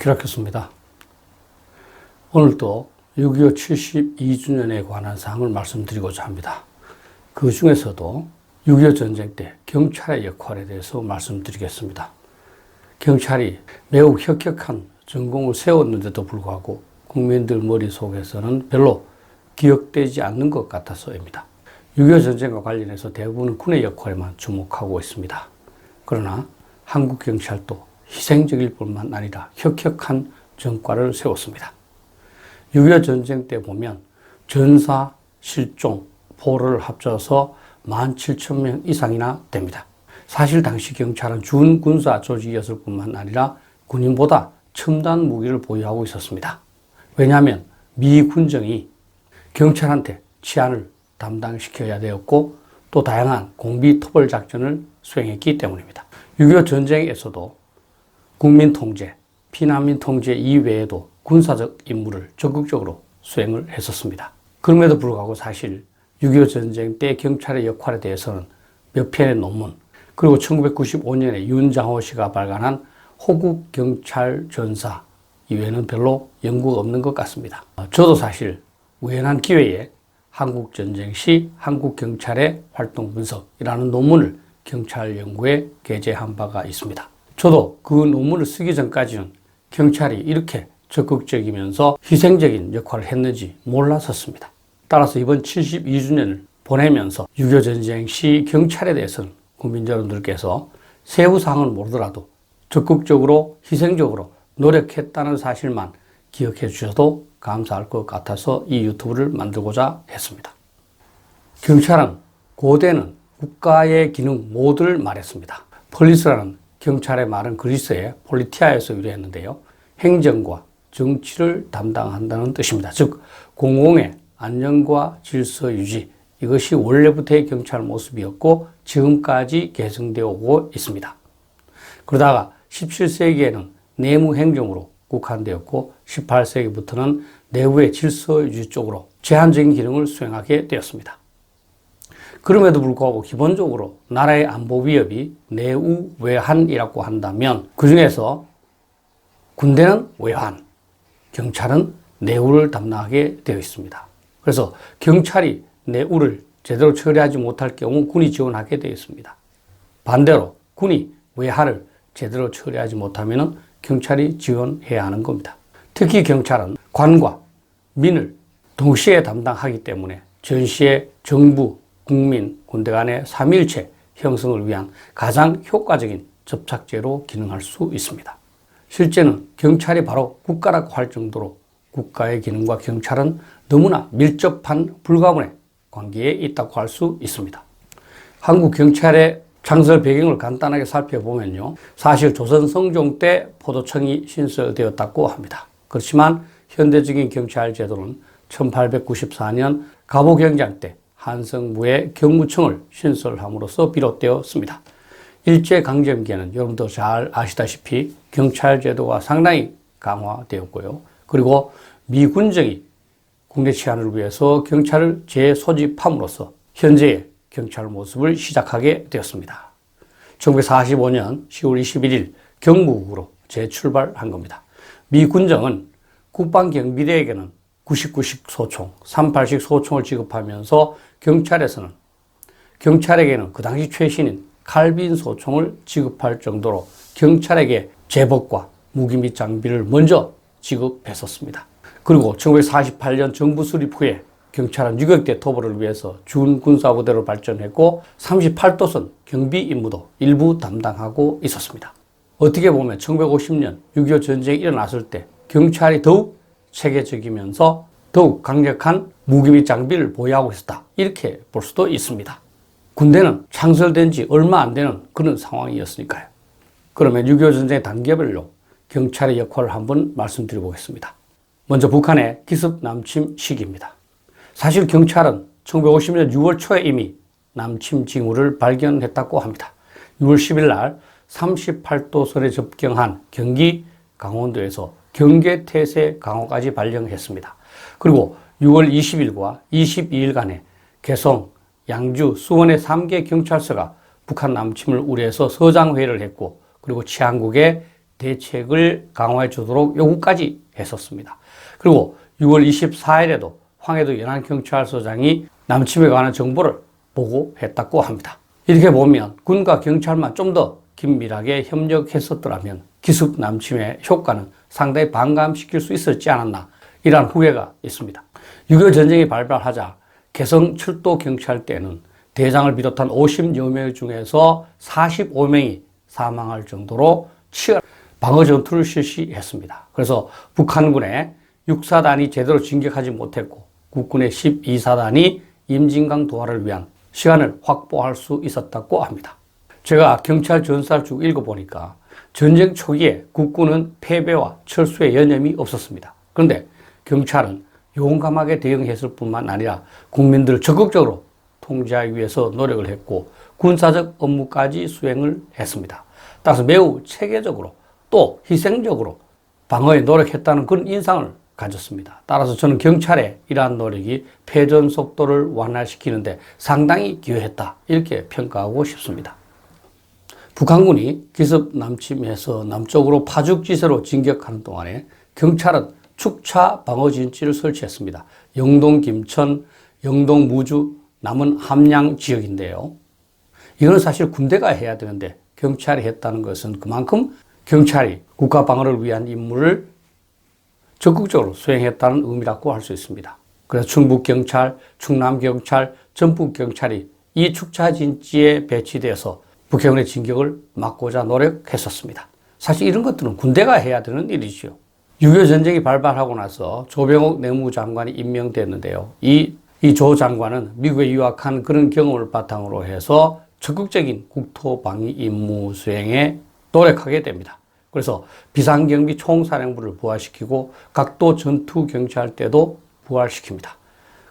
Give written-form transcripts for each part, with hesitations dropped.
기록했습니다. 오늘도 6.25 72주년에 관한 사항을 말씀드리고자 합니다. 그 중에서도 6.25 전쟁 때 경찰의 역할에 대해서 말씀드리겠습니다. 경찰이 매우 혁혁한 전공을 세웠는데도 불구하고 국민들 머릿속에서는 별로 기억되지 않는 것 같아서입니다. 6.25 전쟁과 관련해서 대부분은 군의 역할에만 주목하고 있습니다. 그러나 한국 경찰도 희생적일 뿐만 아니라 혁혁한 전과를 세웠습니다. 6.25 전쟁 때 보면 전사, 실종, 포로를 합쳐서 17,000명 이상이나 됩니다. 사실 당시 경찰은 준군사 조직이었을 뿐만 아니라 군인보다 첨단 무기를 보유하고 있었습니다. 왜냐하면 미 군정이 경찰한테 치안을 담당시켜야 되었고 또 다양한 공비 토벌 작전을 수행했기 때문입니다. 6.25 전쟁에서도 국민 통제, 피난민 통제 이외에도 군사적 임무를 적극적으로 수행을 했었습니다. 그럼에도 불구하고 사실 6.25 전쟁 때 경찰의 역할에 대해서는 몇 편의 논문, 그리고 1995년에 윤장호 씨가 발간한 호국 경찰 전사 이외에는 별로 연구가 없는 것 같습니다. 저도 사실 우연한 기회에 한국 전쟁 시 한국 경찰의 활동 분석이라는 논문을 경찰 연구에 게재한 바가 있습니다. 저도 그 논문을 쓰기 전까지는 경찰이 이렇게 적극적이면서 희생적인 역할을 했는지 몰랐었습니다. 따라서 이번 72주년을 보내면서 6.25 전쟁 시 경찰에 대해서는 국민 여러분들께서 세부 사항은 모르더라도 적극적으로 희생적으로 노력했다는 사실만 기억해 주셔도 감사할 것 같아서 이 유튜브를 만들고자 했습니다. 경찰은 고대는 국가의 기능 모두를 말했습니다. 폴리스라는 경찰의 말은 그리스의 폴리티아에서 유래했는데요. 행정과 정치를 담당한다는 뜻입니다. 즉 공공의 안녕과 질서 유지, 이것이 원래부터의 경찰 모습이었고 지금까지 계승되어 오고 있습니다. 그러다가 17세기에는 내무 행정으로 국한되었고 18세기부터는 내부의 질서 유지 쪽으로 제한적인 기능을 수행하게 되었습니다. 그럼에도 불구하고 기본적으로 나라의 안보 위협이 내우 외환이라고 한다면 그 중에서 군대는 외환, 경찰은 내우를 담당하게 되어 있습니다. 그래서 경찰이 내우를 제대로 처리하지 못할 경우 군이 지원하게 되어 있습니다. 반대로 군이 외화를 제대로 처리하지 못하면 경찰이 지원해야 하는 겁니다. 특히 경찰은 관과 민을 동시에 담당하기 때문에 전시의 정부, 국민, 군대 간의 삼위일체 형성을 위한 가장 효과적인 접착제로 기능할 수 있습니다. 실제는 경찰이 바로 국가라고 할 정도로 국가의 기능과 경찰은 너무나 밀접한 불가분의 관계에 있다고 할 수 있습니다. 한국 경찰의 창설 배경을 간단하게 살펴보면요. 사실 조선 성종 때 포도청이 신설되었다고 합니다. 그렇지만 현대적인 경찰 제도는 1894년 갑오경장 때 한성부의 경무청을 신설함으로써 비롯되었습니다. 일제강점기에는 여러분도 잘 아시다시피 경찰 제도가 상당히 강화되었고요. 그리고 미 군정이 국내 치안을 위해서 경찰을 재소집함으로써 현재의 경찰 모습을 시작하게 되었습니다. 1945년 10월 21일 경무국으로 재출발한 겁니다. 미 군정은 국방경비대에게는 99식 소총, 38식 소총을 지급하면서 경찰에게는 그 당시 최신인 칼빈 소총을 지급할 정도로 경찰에게 제복과 무기 및 장비를 먼저 지급했었습니다. 그리고 1948년 정부 수립 후에 경찰은 유격대 토벌을 위해서 준군사부대로 발전했고 38도선 경비 임무도 일부 담당하고 있었습니다. 어떻게 보면 1950년 6.25 전쟁이 일어났을 때 경찰이 더욱 체계적이면서 더욱 강력한 무기 및 장비를 보유하고 있었다. 이렇게 볼 수도 있습니다. 군대는 창설된 지 얼마 안 되는 그런 상황이었으니까요. 그러면 6.25 전쟁 단계별로 경찰의 역할을 한번 말씀드려 보겠습니다. 먼저 북한의 기습 남침 시기입니다. 사실 경찰은 1950년 6월 초에 이미 남침 징후를 발견했다고 합니다. 6월 10일 날 38도선에 접경한 경기 강원도에서 경계태세 강호까지 발령했습니다. 그리고 6월 20일과 22일간에 개성, 양주, 수원의 3개 경찰서가 북한 남침을 우려해서 서장회의를 했고 그리고 치안국에 대책을 강화해 주도록 요구까지 했었습니다. 그리고 6월 24일에도 황해도 연안경찰서장이 남침에 관한 정보를 보고했다고 합니다. 이렇게 보면 군과 경찰만 좀 더 긴밀하게 협력했었더라면 기습 남침의 효과는 상당히 반감시킬 수 있었지 않았나, 이러한 후회가 있습니다. 6.25 전쟁이 발발하자 개성 철도 경찰대는 대장을 비롯한 50여 명 중에서 45명이 사망할 정도로 치열한 방어 전투를 실시했습니다. 그래서 북한군의 6사단이 제대로 진격하지 못했고 국군의 12사단이 임진강 도하를 위한 시간을 확보할 수 있었다고 합니다. 제가 경찰 전사를 쭉 읽어보니까 전쟁 초기에 국군은 패배와 철수에 여념이 없었습니다. 그런데 경찰은 용감하게 대응했을 뿐만 아니라 국민들을 적극적으로 통제하기 위해서 노력을 했고 군사적 업무까지 수행을 했습니다. 따라서 매우 체계적으로 또 희생적으로 방어에 노력했다는 그런 인상을 가졌습니다. 따라서 저는 경찰의 이러한 노력이 패전 속도를 완화시키는데 상당히 기여했다, 이렇게 평가하고 싶습니다. 북한군이 기습 남침해서 남쪽으로 파죽지세로 진격하는 동안에 경찰은 축차 방어 진지를 설치했습니다. 영동 김천, 영동 무주, 남은 함양 지역인데요. 이건 사실 군대가 해야 되는데 경찰이 했다는 것은 그만큼 경찰이 국가 방어를 위한 임무를 적극적으로 수행했다는 의미라고 할 수 있습니다. 그래서 충북경찰, 충남경찰, 전북경찰이 이 축차진지에 배치돼서 북해군의 진격을 막고자 노력했었습니다. 사실 이런 것들은 군대가 해야 되는 일이죠. 6.25 전쟁이 발발하고 나서 조병옥 내무장관이 임명됐는데요. 이 조 장관은 미국에 유학한 그런 경험을 바탕으로 해서 적극적인 국토방위 임무 수행에 노력하게 됩니다. 그래서 비상경비 총사령부를 부활시키고 각도 전투경찰대도 부활시킵니다.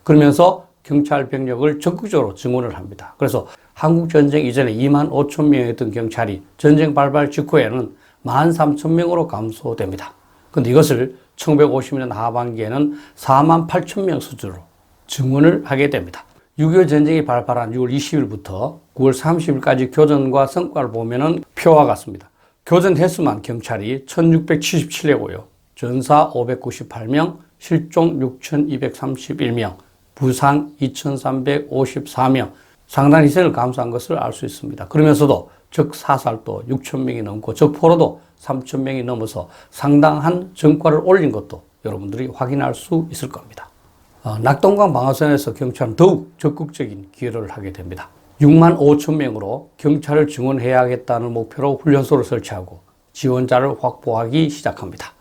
그러면서 경찰 병력을 적극적으로 증원을 합니다. 그래서 한국전쟁 이전에 2만 5천 명이었던 경찰이 전쟁 발발 직후에는 13,000명으로 감소됩니다. 그런데 이것을 1950년 하반기에는 4만 8천 명 수준으로 증원을 하게 됩니다. 6.25 전쟁이 발발한 6월 20일부터 9월 30일까지 교전과 성과를 보면은 표와 같습니다. 교전 횟수만 경찰이 1677회고요. 전사 598명, 실종 6231명, 부상 2354명, 상당한 희생을 감수한 것을 알 수 있습니다. 그러면서도 적 사살도 6,000명이 넘고 적 포로도 3,000명이 넘어서 상당한 전과를 올린 것도 여러분들이 확인할 수 있을 겁니다. 낙동강 방어선에서 경찰은 더욱 적극적인 기여를 하게 됩니다. 6만 5천 명으로 경찰을 증원해야겠다는 목표로 훈련소를 설치하고 지원자를 확보하기 시작합니다.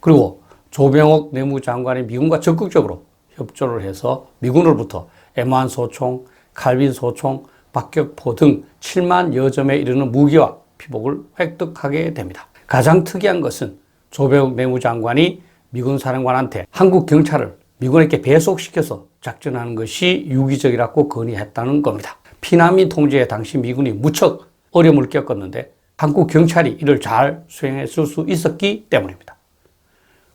그리고 조병옥 내무장관이 미군과 적극적으로 협조를 해서 미군으로부터 M1 소총, 칼빈 소총, 박격포 등 7만여 점에 이르는 무기와 피복을 획득하게 됩니다. 가장 특이한 것은 조병옥 내무장관이 미군 사령관한테 한국 경찰을 미군에게 배속시켜서 작전하는 것이 유기적이라고 건의했다는 겁니다. 피난민 통제에 당시 미군이 무척 어려움을 겪었는데 한국 경찰이 이를 잘 수행했을 수 있었기 때문입니다.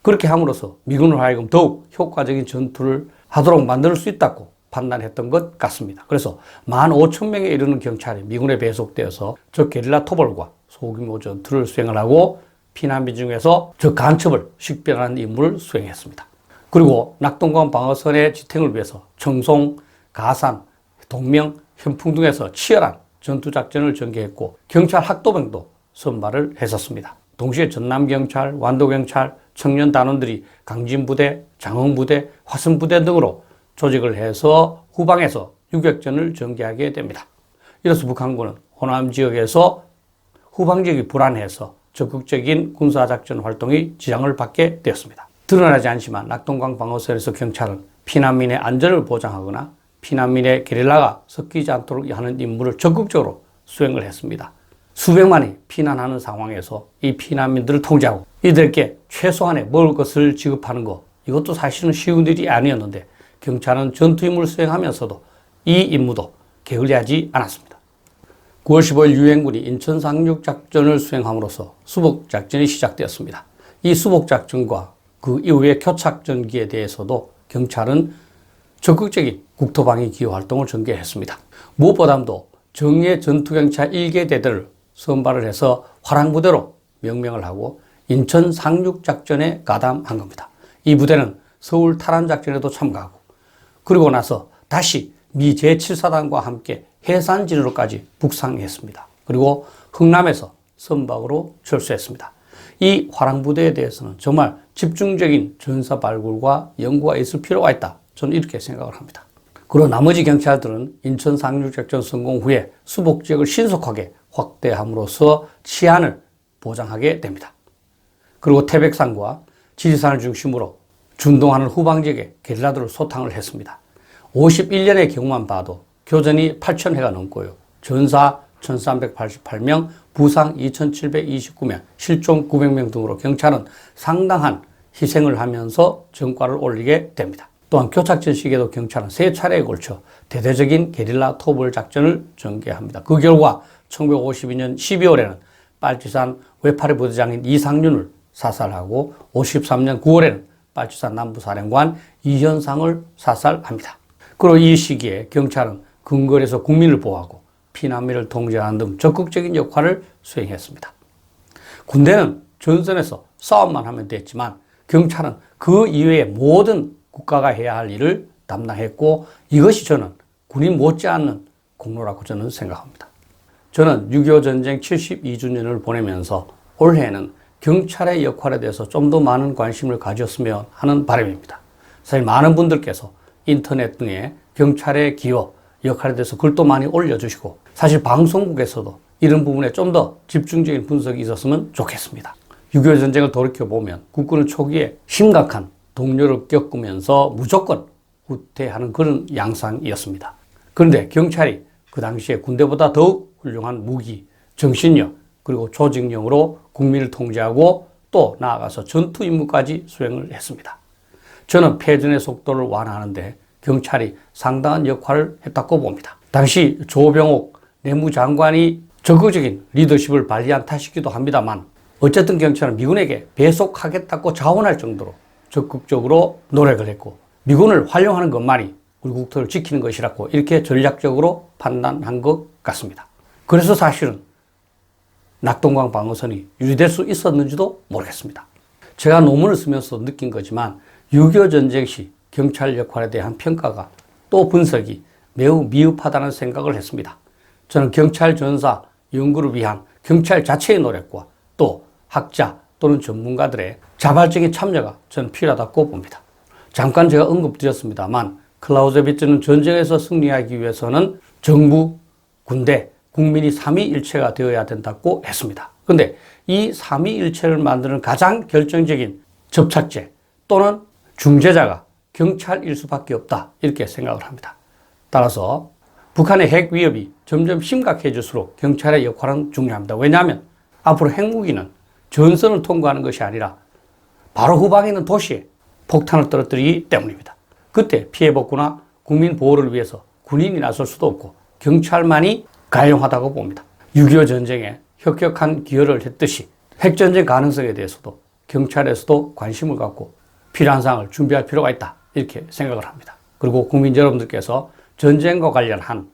그렇게 함으로써 미군을 하여금 더욱 효과적인 전투를 하도록 만들 수 있다고 판단했던 것 같습니다. 그래서 15,000명에 이르는 경찰이 미군에 배속되어서 적 게릴라 토벌과 소규모 전투를 수행을 하고 피난민 중에서 적 간첩을 식별하는 임무를 수행했습니다. 그리고 낙동강 방어선의 지탱을 위해서 청송, 가산, 동명, 현풍 등에서 치열한 전투작전을 전개했고 경찰 학도병도 선발을 했었습니다. 동시에 전남경찰, 완도경찰, 청년단원들이 강진부대, 장흥부대, 화성부대 등으로 조직을 해서 후방에서 유격전을 전개하게 됩니다. 이로써 북한군은 호남 지역에서 후방 지역이 불안해서 적극적인 군사작전 활동이 지장을 받게 되었습니다. 드러나지 않지만 낙동강 방어선에서 경찰은 피난민의 안전을 보장하거나 피난민의 게릴라가 섞이지 않도록 하는 임무를 적극적으로 수행을 했습니다. 수백만이 피난하는 상황에서 이 피난민들을 통제하고 이들에게 최소한의 먹을 것을 지급하는 것, 이것도 사실은 쉬운 일이 아니었는데 경찰은 전투 임무를 수행하면서도 이 임무도 게을리하지 않았습니다. 9월 15일 유엔군이 인천 상륙작전을 수행함으로써 수복작전이 시작되었습니다. 이 수복작전과 그 이후의 교착전기에 대해서도 경찰은 적극적인 국토방위 기여 활동을 전개했습니다. 무엇보다도 정예 전투경찰 1개 대대를 선발을 해서 화랑부대로 명명을 하고 인천 상륙작전에 가담한 겁니다. 이 부대는 서울 탈환작전에도 참가하고 그리고 나서 다시 미 제7사단과 함께 해산진으로까지 북상했습니다. 그리고 흥남에서 선박으로 철수했습니다. 이 화랑부대에 대해서는 정말 집중적인 전사 발굴과 연구가 있을 필요가 있다. 저는 이렇게 생각을 합니다. 그리고 나머지 경찰들은 인천 상륙작전 성공 후에 수복지역을 신속하게 확대함으로써 치안을 보장하게 됩니다. 그리고 태백산과 지리산을 중심으로 준동하는 후방지역에 게릴라들을 소탕을 했습니다. 51년의 경우만 봐도 교전이 8,000회가 넘고요. 전사 1,388명, 부상 2,729명, 실종 900명 등으로 경찰은 상당한 희생을 하면서 전과를 올리게 됩니다. 또한 교착전 시기에도 경찰은 3차례에 걸쳐 대대적인 게릴라 토벌 작전을 전개합니다. 그 결과 1952년 12월에는 빨치산 외파리 부대장인 이상윤을 사살하고 53년 9월에는 빨치산 남부사령관 이현상을 사살합니다. 그리고 이 시기에 경찰은 근거리에서 국민을 보호하고 피난민을 통제하는 등 적극적인 역할을 수행했습니다. 군대는 전선에서 싸움만 하면 됐지만 경찰은 그 이외의 모든 국가가 해야 할 일을 담당했고 이것이 저는 군인 못지않는 공로라고 저는 생각합니다. 저는 6.25 전쟁 72주년을 보내면서 올해는 경찰의 역할에 대해서 좀 더 많은 관심을 가졌으면 하는 바람입니다. 사실 많은 분들께서 인터넷 등에 경찰의 기여, 역할에 대해서 글도 많이 올려주시고 사실 방송국에서도 이런 부분에 좀 더 집중적인 분석이 있었으면 좋겠습니다. 6.25 전쟁을 돌이켜보면 국군은 초기에 심각한 동료를 겪으면서 무조건 후퇴하는 그런 양상이었습니다. 그런데 경찰이 그 당시에 군대보다 더욱 훌륭한 무기, 정신력, 그리고 조직력으로 국민을 통제하고 또 나아가서 전투 임무까지 수행을 했습니다. 저는 패전의 속도를 완화하는데 경찰이 상당한 역할을 했다고 봅니다. 당시 조병옥 내무장관이 적극적인 리더십을 발휘한 탓이기도 합니다만 어쨌든 경찰은 미군에게 배속하겠다고 자원할 정도로 적극적으로 노력을 했고 미군을 활용하는 것만이 우리 국토를 지키는 것이라고 이렇게 전략적으로 판단한 것 같습니다. 그래서 사실은 낙동강 방어선이 유지될 수 있었는지도 모르겠습니다. 제가 논문을 쓰면서 느낀 거지만 6.25 전쟁 시 경찰 역할에 대한 평가가 또 분석이 매우 미흡하다는 생각을 했습니다. 저는 경찰 전사 연구를 위한 경찰 자체의 노력과 또 학자 또는 전문가들의 자발적인 참여가 저는 필요하다고 봅니다. 잠깐 제가 언급드렸습니다만 클라우제비츠는 전쟁에서 승리하기 위해서는 정부, 군대, 국민이 삼위일체가 되어야 된다고 했습니다. 그런데 이 삼위일체를 만드는 가장 결정적인 접착제 또는 중재자가 경찰일 수밖에 없다 이렇게 생각을 합니다. 따라서 북한의 핵 위협이 점점 심각해질수록 경찰의 역할은 중요합니다. 왜냐하면 앞으로 핵무기는 전선을 통과하는 것이 아니라 바로 후방에 있는 도시에 폭탄을 떨어뜨리기 때문입니다. 그때 피해 복구나 국민 보호를 위해서 군인이 나설 수도 없고 경찰만이 가용하다고 봅니다. 6.25 전쟁에 혁혁한 기여를 했듯이 핵전쟁 가능성에 대해서도 경찰에서도 관심을 갖고 필요한 사항을 준비할 필요가 있다 이렇게 생각을 합니다. 그리고 국민 여러분들께서 전쟁과 관련한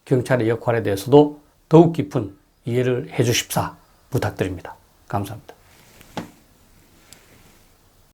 경찰의 역할에 대해서도 더욱 깊은 이해를 해 주십사 부탁드립니다. 감사합니다.